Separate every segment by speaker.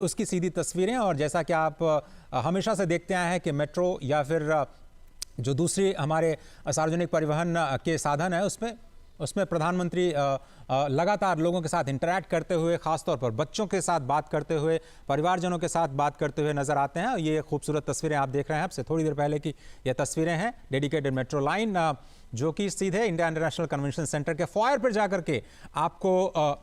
Speaker 1: उसकी सीधी तस्वीरें। और जैसा कि आप हमेशा से देखते आए हैं कि मेट्रो या फिर जो दूसरी हमारे सार्वजनिक परिवहन के साधन है उसमें प्रधानमंत्री लगातार लोगों के साथ इंटरैक्ट करते हुए, खासतौर पर बच्चों के साथ बात करते हुए, परिवारजनों के साथ बात करते हुए नजर आते हैं। ये खूबसूरत तस्वीरें आप देख रहे हैं आपसे थोड़ी देर पहले की ये तस्वीरें हैं डेडिकेटेड मेट्रो लाइन जो कि सीधे इंडिया इंटरनेशनल कन्वेंशन सेंटर के फॉयर पर जाकर के आपको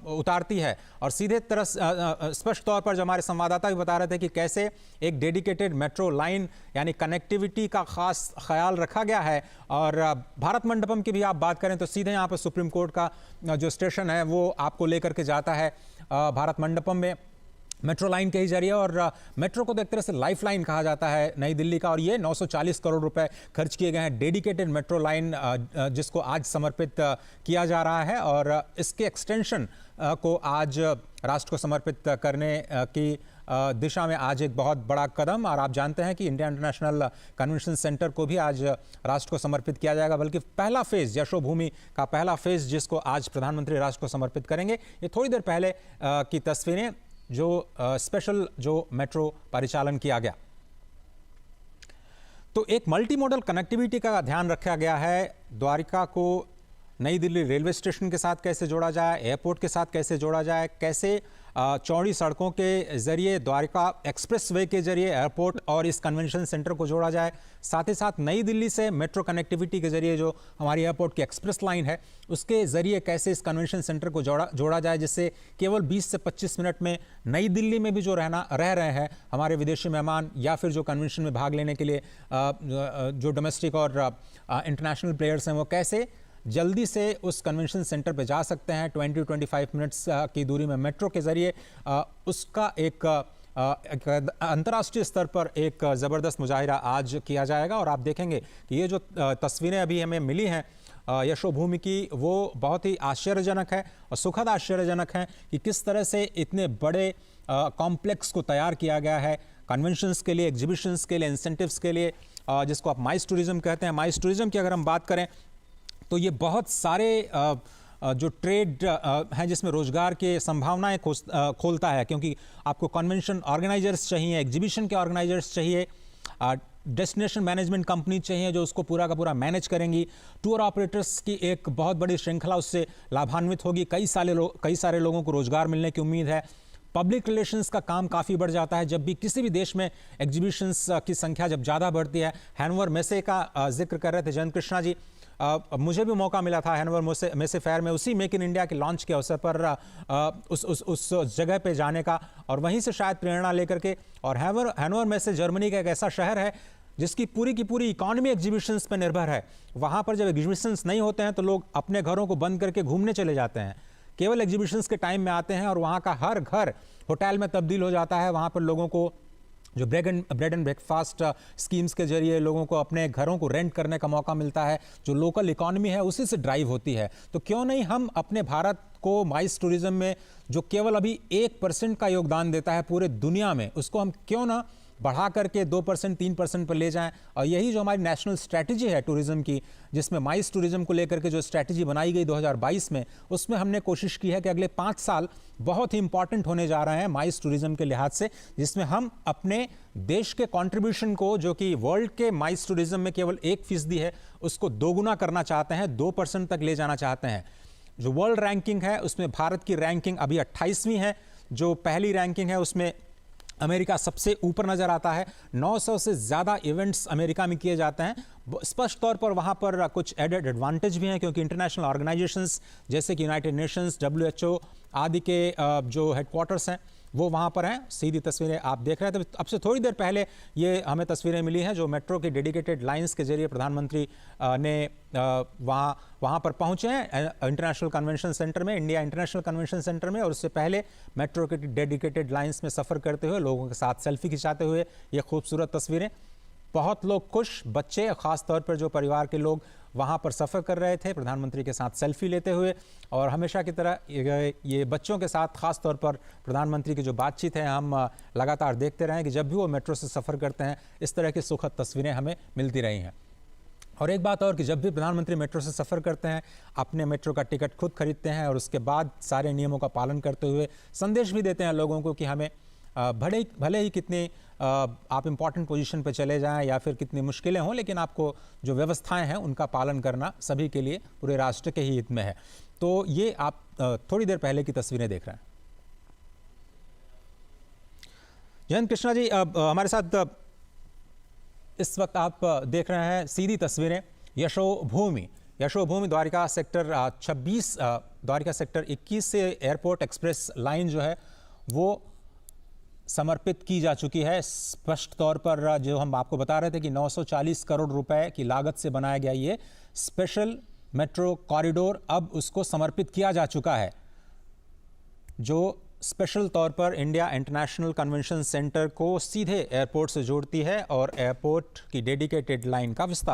Speaker 1: उतारती है। और सीधे तरह स्पष्ट तौर पर जो हमारे संवाददाता भी बता रहे थे कि कैसे एक डेडिकेटेड मेट्रो लाइन यानी कनेक्टिविटी का खास ख्याल रखा गया है। और भारत मंडपम की भी आप बात करें तो सीधे यहाँ पर सुप्रीम कोर्ट का जो स्टेशन है वो आपको लेकर के जाता है भारत मंडपम में मेट्रो लाइन के ही जरिए। और मेट्रो को तो एक तरह से लाइफ लाइन कहा जाता है नई दिल्ली का। और ये 940 करोड़ रुपए खर्च किए गए हैं डेडिकेटेड मेट्रो लाइन जिसको आज समर्पित किया जा रहा है। और इसके एक्सटेंशन को आज राष्ट्र को समर्पित करने की दिशा में आज एक बहुत बड़ा कदम। और आप जानते हैं कि इंडिया इंटरनेशनल कन्वेंशन सेंटर को भी आज राष्ट्र को समर्पित किया जाएगा, बल्कि पहला फेज यशोभूमि का पहला फेज जिसको आज प्रधानमंत्री राष्ट्र को समर्पित करेंगे। ये थोड़ी देर पहले की तस्वीरें जो स्पेशल जो मेट्रो परिचालन किया गया। तो एक मल्टी मॉडल कनेक्टिविटी का ध्यान रखा गया है। द्वारका को नई दिल्ली रेलवे स्टेशन के साथ कैसे जोड़ा जाए, एयरपोर्ट के साथ कैसे जोड़ा जाए, कैसे चौड़ी सड़कों के जरिए द्वारका एक्सप्रेसवे के जरिए एयरपोर्ट और इस कन्वेंशन सेंटर को जोड़ा जाए। साथ ही साथ नई दिल्ली से मेट्रो कनेक्टिविटी के जरिए जो हमारी एयरपोर्ट की एक्सप्रेस लाइन है उसके जरिए कैसे इस कन्वेंशन सेंटर को जोड़ा जाए, जिससे केवल 20 से 25 मिनट में नई दिल्ली में भी जो रह रहे हैं हमारे विदेशी मेहमान या फिर जो कन्वेंशन में भाग लेने के लिए जो डोमेस्टिक और इंटरनेशनल प्लेयर्स हैं वो कैसे जल्दी से उस कन्वेंशन सेंटर पे जा सकते हैं। 20-25 मिनट्स की दूरी में मेट्रो के जरिए उसका एक अंतर्राष्ट्रीय स्तर पर एक ज़बरदस्त मुजाहिरा आज किया जाएगा। और आप देखेंगे कि ये जो तस्वीरें अभी हमें मिली हैं यशोभूमि की वो बहुत ही आश्चर्यजनक है और सुखद आश्चर्यजनक है कि किस तरह से इतने बड़े कॉम्प्लेक्स को तैयार किया गया है कन्वेंशंस के लिए, एग्जीबिशंस के लिए, इंसेंटिव्स के लिए, जिसको आप माइस टूरिज्म कहते हैं। माइस टूरिज्म की अगर हम बात करें तो ये बहुत सारे जो ट्रेड हैं जिसमें रोजगार के संभावनाएं खोलता है, क्योंकि आपको कन्वेंशन ऑर्गेनाइजर्स चाहिए, एग्जीबिशन के ऑर्गेनाइजर्स चाहिए, डेस्टिनेशन मैनेजमेंट कंपनी चाहिए जो उसको पूरा का पूरा मैनेज करेंगी, टूर ऑपरेटर्स की एक बहुत बड़ी श्रृंखला उससे लाभान्वित होगी, कई सारे लोगों को रोजगार मिलने की उम्मीद है। पब्लिक रिलेशंस का काम काफ़ी बढ़ जाता है जब भी किसी भी देश में एग्जीबिशंस की संख्या जब ज़्यादा बढ़ती है। हैनोवर मेसे का जिक्र कर रहे थे जयंत कृष्णा जी, मुझे भी मौका मिला था हैनोवर मेसे फेयर में उसी मेक इन इंडिया के लॉन्च के अवसर पर उस जगह पे जाने का, और वहीं से शायद प्रेरणा लेकर के। और हैनोवर मेसे जर्मनी का एक ऐसा शहर है जिसकी पूरी की पूरी इकॉनमी एग्जीबिशंस पर निर्भर है। वहाँ पर जब एग्जीबिशंस नहीं होते हैं तो लोग अपने घरों को बंद करके घूमने चले जाते हैं, केवल एग्जीबिशंस के टाइम में आते हैं और वहाँ का हर घर होटल में तब्दील हो जाता है। वहाँ पर लोगों को जो ब्रेड एंड ब्रेकफास्ट स्कीम्स के जरिए लोगों को अपने घरों को रेंट करने का मौका मिलता है, जो लोकल इकॉनमी है उसी से ड्राइव होती है। तो क्यों नहीं हम अपने भारत को माइस टूरिज्म में जो केवल अभी 1% का योगदान देता है पूरे दुनिया में, उसको हम क्यों ना बढ़ा करके 2%, 3% पर ले जाएं। और यही जो हमारी नेशनल स्ट्रैटेजी है टूरिज्म की, जिसमें माइस टूरिज्म को लेकर के जो स्ट्रैटेजी बनाई गई 2022 में, उसमें हमने कोशिश की है कि अगले 5 साल बहुत ही इंपॉर्टेंट होने जा रहे हैं माइस टूरिज्म के लिहाज से, जिसमें हम अपने देश के कंट्रीब्यूशन को जो कि वर्ल्ड के माइस टूरिज्म में केवल 1% है उसको दोगुना करना चाहते हैं, 2% तक ले जाना चाहते हैं। जो वर्ल्ड रैंकिंग है उसमें भारत की रैंकिंग अभी 28वीं है। जो पहली रैंकिंग है उसमें अमेरिका सबसे ऊपर नजर आता है। 900 से ज़्यादा इवेंट्स अमेरिका में किए जाते हैं। स्पष्ट तौर पर वहाँ पर कुछ एडेड एडवांटेज भी हैं, क्योंकि इंटरनेशनल ऑर्गेनाइजेशंस जैसे कि यूनाइटेड नेशंस, WHO आदि के जो हेडक्वार्टर्स हैं वो वहाँ पर हैं। सीधी तस्वीरें आप देख रहे थे। अब से थोड़ी देर पहले ये हमें तस्वीरें मिली हैं जो मेट्रो की डेडिकेटेड लाइंस के जरिए प्रधानमंत्री ने वहाँ पर पहुँचे हैं इंटरनेशनल कन्वेंशन सेंटर में, इंडिया इंटरनेशनल कन्वेंशन सेंटर में। और उससे पहले मेट्रो के डेडिकेटेड लाइंस में सफ़र करते हुए लोगों के साथ सेल्फी खिंचाते हुए ये खूबसूरत तस्वीरें। बहुत लोग खुश, बच्चे खास तौर पर जो परिवार के लोग वहाँ पर सफ़र कर रहे थे प्रधानमंत्री के साथ सेल्फी लेते हुए। और हमेशा की तरह ये बच्चों के साथ खास तौर पर प्रधानमंत्री की जो बातचीत है हम लगातार देखते रहे कि जब भी वो मेट्रो से सफ़र करते हैं इस तरह की सुखद तस्वीरें हमें मिलती रही हैं। और एक बात और कि जब भी प्रधानमंत्री मेट्रो से सफ़र करते हैं अपने मेट्रो का टिकट खुद खरीदते हैं और उसके बाद सारे नियमों का पालन करते हुए संदेश भी देते हैं लोगों को कि हमें भले ही कितने आप इम्पॉर्टेंट पोजीशन पे चले जाएं या फिर कितनी मुश्किलें हों, लेकिन आपको जो व्यवस्थाएं हैं उनका पालन करना सभी के लिए, पूरे राष्ट्र के ही हित में है। तो ये आप थोड़ी देर पहले की तस्वीरें देख रहे हैं। जयंत कृष्णा जी, हमारे साथ इस वक्त आप देख रहे हैं सीधी तस्वीरें यशोभूमि द्वारिका सेक्टर 26, द्वारिका सेक्टर 21 से एयरपोर्ट एक्सप्रेस लाइन जो है वो समर्पित की जा चुकी है। स्पष्ट तौर पर जो हम आपको बता रहे थे कि 940 करोड़ रुपए की लागत से बनाया गया ये स्पेशल मेट्रो कॉरिडोर अब उसको समर्पित किया जा चुका है, जो स्पेशल तौर पर इंडिया इंटरनेशनल कन्वेंशन सेंटर को सीधे एयरपोर्ट से जोड़ती है और एयरपोर्ट की डेडिकेटेड लाइन का विस्तार